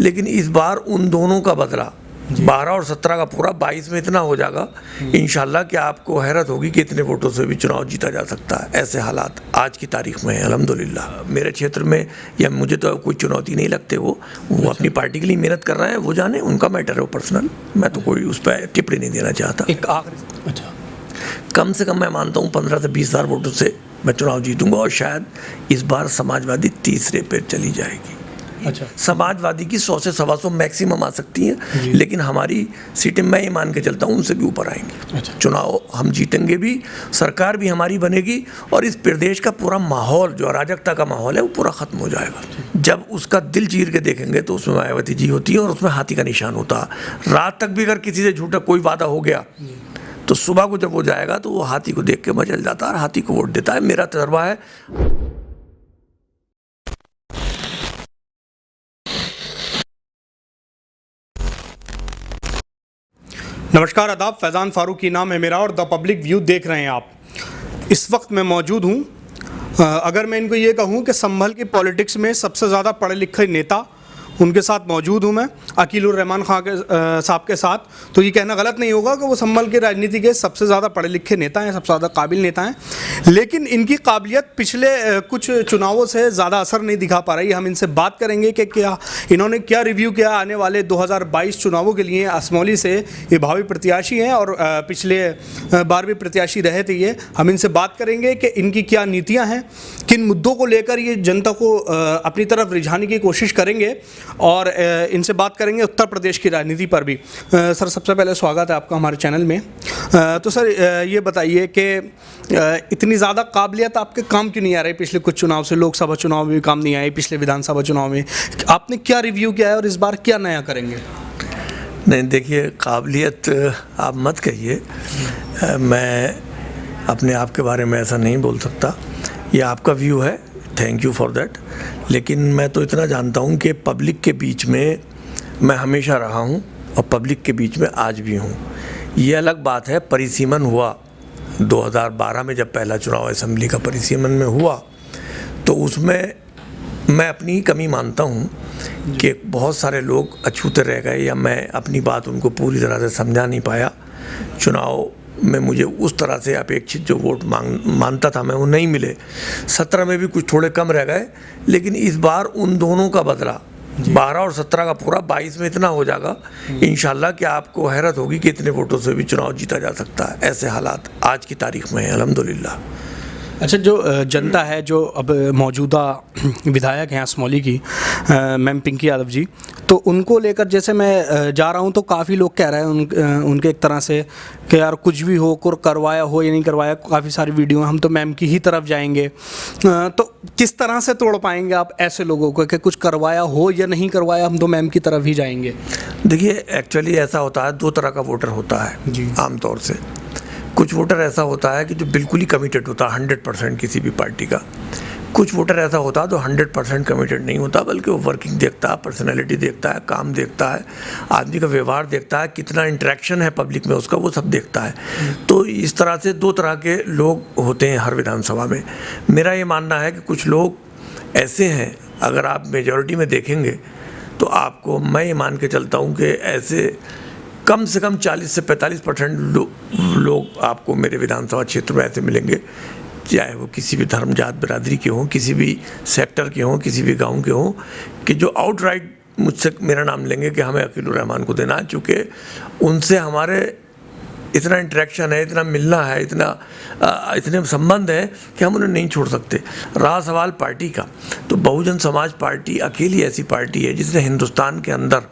लेकिन इस बार उन दोनों का बदला 12 और 17 का पूरा 22 में इतना हो जाएगा इंशाल्लाह कि आपको हैरत होगी कि इतने वोटों से भी चुनाव जीता जा सकता है। ऐसे हालात आज की तारीख में है अल्हम्दुलिल्लाह। मेरे क्षेत्र में या मुझे तो कोई चुनौती नहीं लगते, वो अपनी पार्टी के लिए मेहनत कर रहे हैं, वो जाने, उनका मैटर है वो पर्सनल। मैं तो कोई उस पर टिप्पणी नहीं देना चाहता। एक आखिरी, अच्छा, कम से कम मैं मानता हूँ 15 से 20 हज़ार वोटों से मैं चुनाव जीतूंगा और शायद इस बार समाजवादी तीसरे पे चली जाएगी। अच्छा, समाजवादी की 100 से 125 मैक्सिमम आ सकती हैं, लेकिन हमारी सीटें मैं ये मान के चलता हूँ उनसे भी ऊपर आएंगी। अच्छा, चुनाव हम जीतेंगे भी, सरकार भी हमारी बनेगी और इस प्रदेश का पूरा माहौल जो अराजकता का माहौल है वो पूरा ख़त्म हो जाएगा। जब उसका दिल चीर के देखेंगे तो उसमें मायावती जी होती है और उसमें हाथी का निशान होता है। रात तक भी अगर किसी से झूठा कोई वादा हो गया तो सुबह को जब वो जाएगा तो वो हाथी को देख के मचल जाता है और हाथी को वोट देता है। मेरा तजर्बा है। नमस्कार, आदाब। फैज़ान फारूकी नाम है मेरा और द पब्लिक व्यू देख रहे हैं आप। इस वक्त मैं मौजूद हूँ, अगर मैं इनको ये कहूँ कि संभल की पॉलिटिक्स में सबसे ज़्यादा पढ़े लिखे नेता, उनके साथ मौजूद हूँ मैं, अकीलुर रहमान खां के साहब के साथ, तो ये कहना गलत नहीं होगा कि वो संभल की राजनीति के सबसे ज़्यादा पढ़े लिखे नेता हैं, सबसे ज़्यादा काबिल नेता हैं। लेकिन इनकी काबिलियत पिछले कुछ चुनावों से ज़्यादा असर नहीं दिखा पा रही। हम इनसे बात करेंगे कि क्या इन्होंने क्या रिव्यू किया आने वाले 2022 चुनावों के लिए। असमौली से ये भावी प्रत्याशी हैं और पिछले बार भी प्रत्याशी रहे थे ये। हम इनसे बात करेंगे कि इनकी क्या नीतियाँ हैं, किन मुद्दों को लेकर ये जनता को अपनी तरफ रिझाने की कोशिश करेंगे और इनसे बात करेंगे उत्तर प्रदेश की राजनीति पर भी। सर, सबसे पहले स्वागत है आपका हमारे चैनल में। तो सर ये बताइए कि इतनी ज़्यादा काबिलियत आपके काम क्यों नहीं आ रही पिछले कुछ चुनाव से? लोकसभा चुनाव में भी काम नहीं आए, पिछले विधानसभा चुनाव में आपने क्या रिव्यू किया है और इस बार क्या नया करेंगे? नहीं, देखिए, काबिलियत आप मत कहिए, मैं अपने आप के बारे में ऐसा नहीं बोल सकता। ये आपका व्यू है, थैंक यू फॉर दैट। लेकिन मैं तो इतना जानता हूँ कि पब्लिक के बीच में मैं हमेशा रहा हूँ और पब्लिक के बीच में आज भी हूँ। ये अलग बात है, परिसीमन हुआ 2012 में, जब पहला चुनाव असेंबली का परिसीमन में हुआ तो उसमें मैं अपनी ही कमी मानता हूँ कि बहुत सारे लोग अछूते रह गए या मैं अपनी बात उनको पूरी तरह से समझा नहीं पाया। चुनाव में मुझे उस तरह से अपेक्षित जो वोट मानता था मैं वो नहीं मिले। 17 में भी कुछ थोड़े कम रह गए, लेकिन इस बार उन दोनों का बदला 12 और 17 का पूरा 22 में इतना हो जाएगा इंशाल्लाह कि आपको हैरत होगी कि इतने वोटों से भी चुनाव जीता जा सकता है। ऐसे हालात आज की तारीख में है अल्हम्दुलिल्लाह। अच्छा, जो जनता है, जो अब मौजूदा विधायक हैं असमौली की, मैम पिंकी यादव जी, तो उनको लेकर जैसे मैं जा रहा हूं तो काफ़ी लोग कह रहे हैं उनके एक तरह से कि यार कुछ भी हो, करवाया हो या नहीं करवाया, काफ़ी सारी वीडियो, हम तो मैम की ही तरफ जाएंगे। तो किस तरह से तोड़ पाएंगे आप ऐसे लोगों को कि कुछ करवाया हो या नहीं करवाया, हम तो मैम की तरफ ही जाएंगे? देखिए, एक्चुअली ऐसा होता है, दो तरह का वोटर होता है जी। आमतौर से कुछ वोटर ऐसा होता है कि जो बिल्कुल ही कमिटेड होता है 100% किसी भी पार्टी का। कुछ वोटर ऐसा होता है जो 100% कमिटेड नहीं होता, बल्कि वो वर्किंग देखता है, पर्सनैलिटी देखता है, काम देखता है, आदमी का व्यवहार देखता है, कितना इंटरेक्शन है पब्लिक में उसका, वो सब देखता है। तो इस तरह से दो तरह के लोग होते हैं हर विधानसभा में। मेरा ये मानना है कि कुछ लोग ऐसे हैं, अगर आप मेजॉरिटी में देखेंगे तो आपको, मैं ये मान के चलता हूँ कि ऐसे कम से कम 40 से 45% लोग आपको मेरे विधानसभा क्षेत्र में ऐसे मिलेंगे, चाहे वो किसी भी धर्म जात बिरादरी के हों, किसी भी सेक्टर के हों, किसी भी गांव के हों, कि जो आउटराइट मुझसे मेरा नाम लेंगे कि हमें अकीलुर रहमान को देना है, चूँकि उनसे हमारे इतना इंटरेक्शन है, इतना मिलना है, इतने संबंध है कि हम उन्हें नहीं छोड़ सकते। रहा सवाल पार्टी का, तो बहुजन समाज पार्टी अकेली ऐसी पार्टी है जिसने हिंदुस्तान के अंदर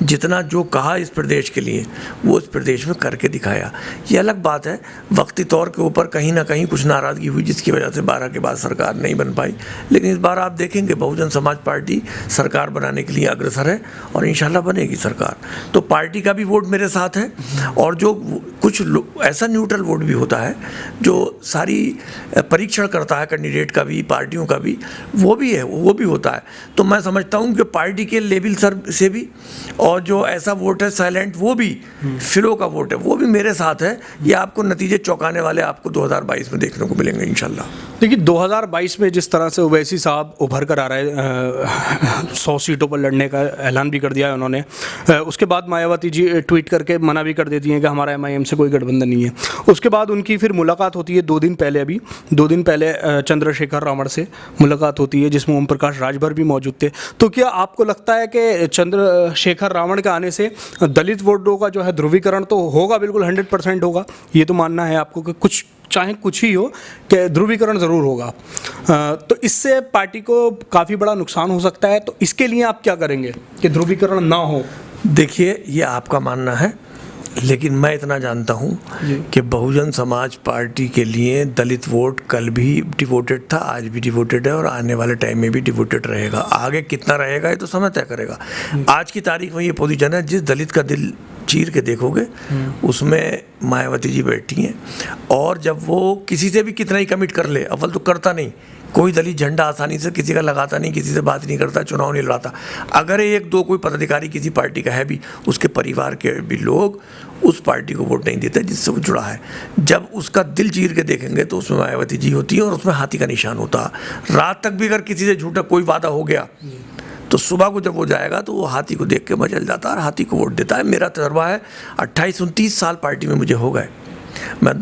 जितना जो कहा इस प्रदेश के लिए वो इस प्रदेश में करके दिखाया। ये अलग बात है, वक्ती तौर के ऊपर कहीं ना कहीं कुछ नाराज़गी हुई जिसकी वजह से 12 के बाद सरकार नहीं बन पाई, लेकिन इस बार आप देखेंगे बहुजन समाज पार्टी सरकार बनाने के लिए अग्रसर है और इंशाल्लाह बनेगी सरकार। तो पार्टी का भी वोट मेरे साथ है और जो कुछ ऐसा न्यूट्रल वोट भी होता है जो सारी परीक्षण करता है, कैंडिडेट का भी, पार्टियों का भी, वो भी होता है। तो मैं समझता हूँ कि पार्टी के लेवल से भी, और जो ऐसा वोट है साइलेंट, वो भी फ्लो का वोट है, वो भी मेरे साथ है। ये आपको नतीजे चौंकाने वाले आपको 2022 में देखने को मिलेंगे इंशाल्लाह। देखिए 2022 में जिस तरह से ओवैसी साहब उभर कर आ रहे हैं, 100 सीटों पर लड़ने का ऐलान भी कर दिया है उन्होंने, उसके बाद मायावती जी ट्वीट करके मना भी कर देती हैं कि हमारा MIM से कोई गठबंधन नहीं है। उसके बाद उनकी फिर मुलाकात होती है 2 दिन पहले चंद्रशेखर रावण से मुलाकात होती है, जिसमें ओम प्रकाश राजभर भी मौजूद थे। तो क्या आपको लगता है कि चंद्रशेखर रावण के आने से दलित वोटों का जो है ध्रुवीकरण तो होगा, बिल्कुल 100% होगा, ये तो मानना है आपको कि कुछ चाहे कुछ ही हो कि ध्रुवीकरण ज़रूर होगा, तो इससे पार्टी को काफ़ी बड़ा नुकसान हो सकता है। तो इसके लिए आप क्या करेंगे कि ध्रुवीकरण ना हो? देखिए, ये आपका मानना है, लेकिन मैं इतना जानता हूँ कि बहुजन समाज पार्टी के लिए दलित वोट कल भी डिवोटेड था, आज भी डिवोटेड है, और आने वाले टाइम में भी डिवोटेड रहेगा। आगे कितना रहेगा ये तो समय तय करेगा। आज की तारीख में ये पोजीशन है, जिस दलित का दिल चीर के देखोगे उसमें मायावती जी बैठी हैं, और जब वो किसी से भी कितना ही कमिट कर ले, अव्वल तो करता नहीं, कोई दलित झंडा आसानी से किसी का लगाता नहीं, किसी से बात नहीं करता, चुनाव नहीं लड़ाता। अगर 1-2 कोई पदाधिकारी किसी पार्टी का है भी, उसके परिवार के भी लोग उस पार्टी को वोट नहीं देते जिससे वो जुड़ा है। जब उसका दिल चीर के देखेंगे तो उसमें मायावती जी होती है, और उसमें हाथी का निशान होता है। रात तक भी अगर किसी से झूठा कोई वादा हो गया तो सुबह को जब वो जाएगा तो वो हाथी को देख के मचल जाता है और हाथी को वोट देता है। मेरा तजर्बा है, 28-29 साल पार्टी में मुझे हो गए। मैं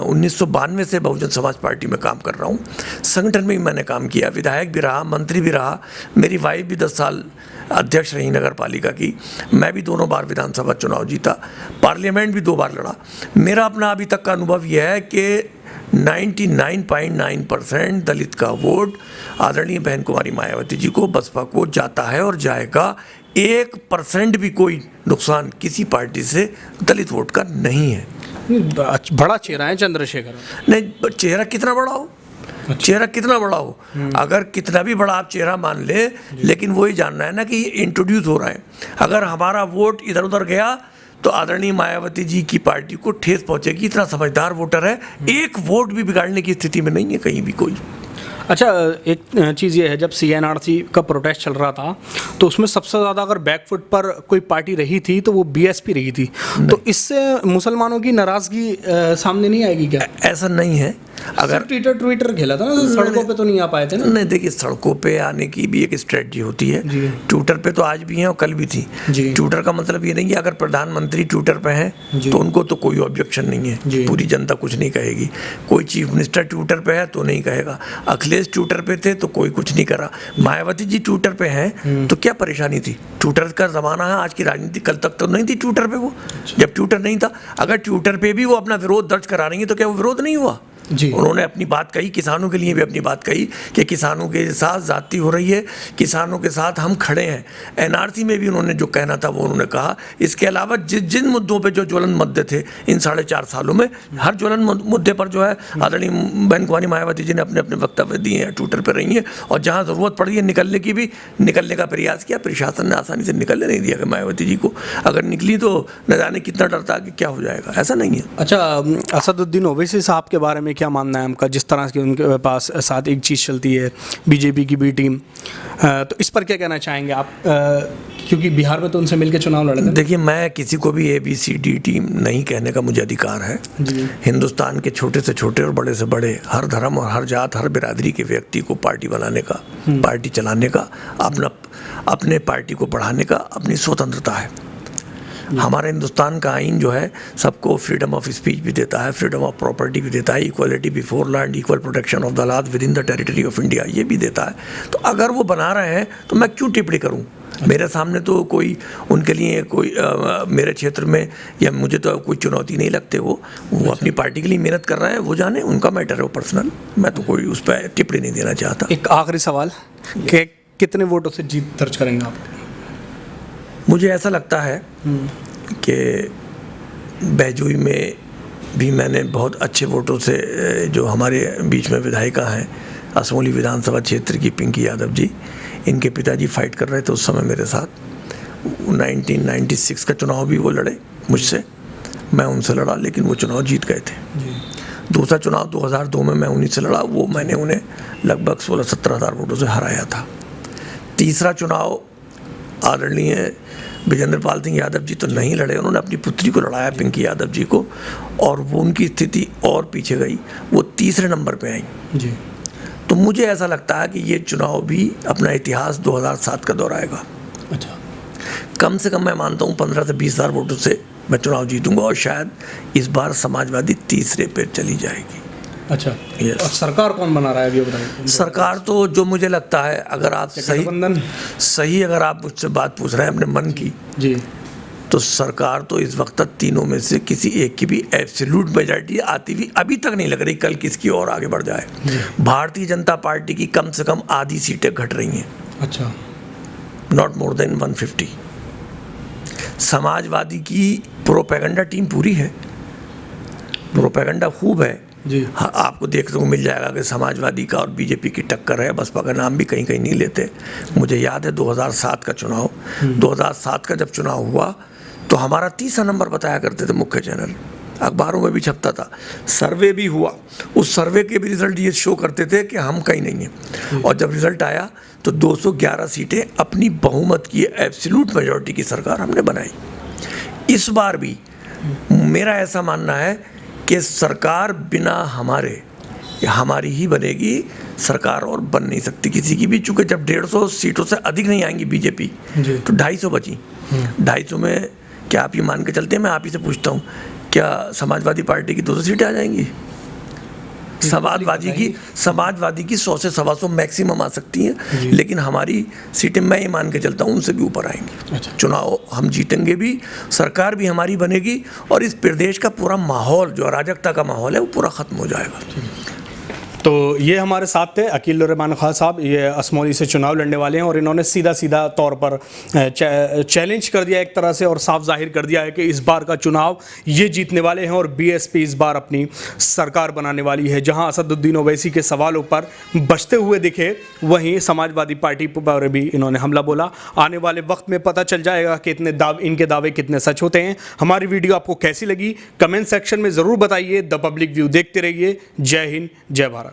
1992 से बहुजन समाज पार्टी में काम कर रहा हूँ। संगठन में भी मैंने काम किया, विधायक भी रहा, मंत्री भी रहा। मेरी वाइफ भी 10 साल अध्यक्ष रही नगर पालिका की। मैं भी 2 बार विधानसभा चुनाव जीता, पार्लियामेंट भी 2 बार लड़ा। मेरा अपना अभी तक का अनुभव यह है कि 99.9% दलित का वोट आदरणीय बहन कुमारी मायावती जी को, बसपा को जाता है और जाएगा। 1% भी कोई नुकसान किसी पार्टी से दलित वोट का नहीं है। बड़ा चेहरा है चंद्रशेखर। नहीं, चेहरा कितना बड़ा हो, चेहरा कितना बड़ा हो, अगर कितना भी बड़ा आप चेहरा मान ले, लेकिन वही जानना है ना कि इंट्रोड्यूस हो रहा है। अगर हमारा वोट इधर उधर गया तो आदरणीय मायावती जी की पार्टी को ठेस पहुंचेगी। इतना समझदार वोटर है, 1 वोट भी बिगाड़ने की स्थिति में नहीं है कहीं भी कोई। अच्छा, एक चीज़ ये है, जब CNRC का प्रोटेस्ट चल रहा था तो उसमें सबसे ज़्यादा अगर बैकफुट पर कोई पार्टी रही थी तो वो BSP रही थी। तो इससे मुसलमानों की नाराज़गी सामने नहीं आएगी क्या? ऐसा नहीं है। अगर ट्विटर खेला था ना, सड़कों पे तो नहीं आ पाए थे ना? नहीं, देखिए, सड़कों पे आने की भी एक स्ट्रेटजी होती है। ट्विटर पे तो आज भी हैं और कल भी थी। ट्विटर का मतलब ये नहीं है अगर प्रधानमंत्री ट्विटर पे हैं तो उनको तो कोई ऑब्जेक्शन नहीं है, पूरी जनता कुछ नहीं कहेगी। कोई चीफ मिनिस्टर ट्विटर पे है तो नहीं कहेगा। अखिलेश ट्विटर पे थे तो कोई कुछ नहीं करा। मायावती जी ट्विटर पे हैं तो क्या परेशानी थी? ट्विटर का ज़माना है, आज की राजनीति कल तक तो नहीं थी ट्विटर पे। वो जब ट्विटर नहीं था, अगर ट्विटर पे भी वो अपना विरोध दर्ज करा रही है तो क्या वो विरोध नहीं हुआ? उन्होंने अपनी बात कही, किसानों के लिए भी अपनी बात कही कि किसानों के साथ ज्यादती हो रही है, किसानों के साथ हम खड़े हैं। NRC में भी उन्होंने जो कहना था वो उन्होंने कहा। इसके अलावा जिन मुद्दों पे जो ज्वलन मुद्दे थे इन 4.5 सालों में, हर ज्वलन मुद्दे पर जो है आदरणीय बहन कुमारी मायावती जी ने अपने अपने वक्तव्य दिए हैं, ट्विटर पर रही हैं, और जहाँ ज़रूरत पड़ी है निकलने की भी निकलने का प्रयास किया। प्रशासन ने आसानी से निकलने नहीं दिया कि मायावती जी को, अगर निकली तो न जाने कितना डरता कि क्या हो जाएगा, ऐसा नहीं है। अच्छा, असदुद्दीन ओवैसी साहब के बारे में क्या मानना है आपका? जिस तरह की उनके पास साथ एक चीज़ चलती है, BJP की B टीम, तो इस पर क्या कहना चाहेंगे आप? क्योंकि बिहार में तो उनसे मिलकर चुनाव लड़े थे। देखिए, मैं किसी को भी ABCD टीम नहीं कहने का मुझे अधिकार है। हिंदुस्तान के छोटे से छोटे और बड़े से बड़े, हर धर्म और हर जात, हर बिरादरी के व्यक्ति को पार्टी बनाने का, पार्टी चलाने का, अपने पार्टी को बढ़ाने का अपनी स्वतंत्रता है। हमारे हिंदुस्तान का आइन जो है सबको फ्रीडम ऑफ स्पीच भी देता है, फ्रीडम ऑफ प्रॉपर्टी भी देता है, equality before law and equal protection of the law with in the territory of India, ये भी देता है। तो अगर वो बना रहे हैं तो मैं क्यों टिप्पणी करूं? मेरे सामने तो कोई उनके लिए कोई मेरे क्षेत्र में या मुझे तो कोई चुनौती नहीं लगते। वो अपनी पार्टी के लिए मेहनत कर रहे हैं, वो जाने, उनका मैटर है वो पर्सनल। मैं तो कोई उस पर टिप्पणी नहीं देना चाहता। एक आखिरी सवाल, कितने वोटों से जीत दर्ज करेंगे आप? मुझे ऐसा लगता है कि बैजूई में भी मैंने बहुत अच्छे वोटों से, जो हमारे बीच में विधायिका हैं असमोली विधानसभा क्षेत्र की पिंकी यादव जी, इनके पिताजी फाइट कर रहे थे उस समय मेरे साथ। 1996 का चुनाव भी वो लड़े मुझसे। मैं उनसे लड़ा, लेकिन वो चुनाव जीत गए थे। दूसरा चुनाव 2002 में मैं उन्हीं से लड़ा, वो मैंने उन्हें लगभग 16-17 हज़ार वोटों से हराया था। तीसरा चुनाव आदरणीय विजेंद्र पाल सिंह यादव जी तो नहीं लड़े, उन्होंने अपनी पुत्री को लड़ाया, पिंकी यादव जी को, और वो उनकी स्थिति और पीछे गई, वो तीसरे नंबर पे आई जी। तो मुझे ऐसा लगता है कि ये चुनाव भी अपना इतिहास 2007 का दोहराएगा। अच्छा, कम से कम मैं मानता हूँ 15 से 20 हज़ार वोटों से मैं चुनाव जीतूंगा, और शायद इस बार समाजवादी तीसरे पे चली जाएगी। अच्छा, और सरकार कौन बना रहा है अभी बताइए? सरकार तो जो मुझे लगता है, अगर आप सही अगर आप मुझसे बात पूछ रहे हैं अपने मन की जी, तो सरकार तो इस वक्त तक तीनों में से किसी एक की भी एब्सोल्यूट मेजॉरिटी आती हुई अभी तक नहीं लग रही। कल किसकी और आगे बढ़ जाए। भारतीय जनता पार्टी की कम से कम आधी सीटें घट रही हैं। अच्छा, नॉट मोर देन 150। समाजवादी की प्रोपेगेंडा टीम पूरी है, प्रोपेगेंडा खूब है जी। हाँ, आपको देखने को मिल जाएगा कि समाजवादी का और बीजेपी की टक्कर है। बसपा का नाम भी कहीं कहीं नहीं लेते। मुझे याद है 2007 का चुनाव, 2007 का जब चुनाव हुआ तो हमारा तीसरा नंबर बताया करते थे मुख्य चैनल, अखबारों में भी छपता था, सर्वे भी हुआ, उस सर्वे के भी रिजल्ट ये शो करते थे कि हम कहीं नहीं हैं। और जब रिजल्ट आया तो 211 सीटें अपनी बहुमत की एब्सोल्यूट मेजॉरिटी की सरकार हमने बनाई। इस बार भी मेरा ऐसा मानना है कि सरकार बिना हमारी ही बनेगी, सरकार और बन नहीं सकती किसी की भी, चूँकि जब 150 सीटों से अधिक नहीं आएंगी बीजेपी तो 250 बची। 250 में क्या आप ये मान के चलते हैं, मैं आप ही से पूछता हूँ, क्या समाजवादी पार्टी की 200 सीटें आ जाएंगी? समाजवादी की 100 से 125 मैक्सिमम आ सकती हैं, लेकिन हमारी सीटें मैं ये मान के चलता हूँ उनसे भी ऊपर आएंगी। अच्छा। चुनाव हम जीतेंगे भी, सरकार भी हमारी बनेगी, और इस प्रदेश का पूरा माहौल जो अराजकता का माहौल है वो पूरा ख़त्म हो जाएगा। तो ये हमारे साथ थे अकील रहमान खान साहब, ये असमौली से चुनाव लड़ने वाले हैं, और इन्होंने सीधा तौर पर चैलेंज कर दिया एक तरह से, और साफ जाहिर कर दिया है कि इस बार का चुनाव ये जीतने वाले हैं और बीएसपी इस बार अपनी सरकार बनाने वाली है। जहां असदुद्दीन ओवैसी के सवालों पर बचते हुए दिखे, वहीं समाजवादी पार्टी पर भी इन्होंने हमला बोला। आने वाले वक्त में पता चल जाएगा कि इनके दावे कितने सच होते हैं। हमारी वीडियो आपको कैसी लगी कमेंट सेक्शन में ज़रूर बताइए। द पब्लिक व्यू देखते रहिए। जय हिंद, जय भारत।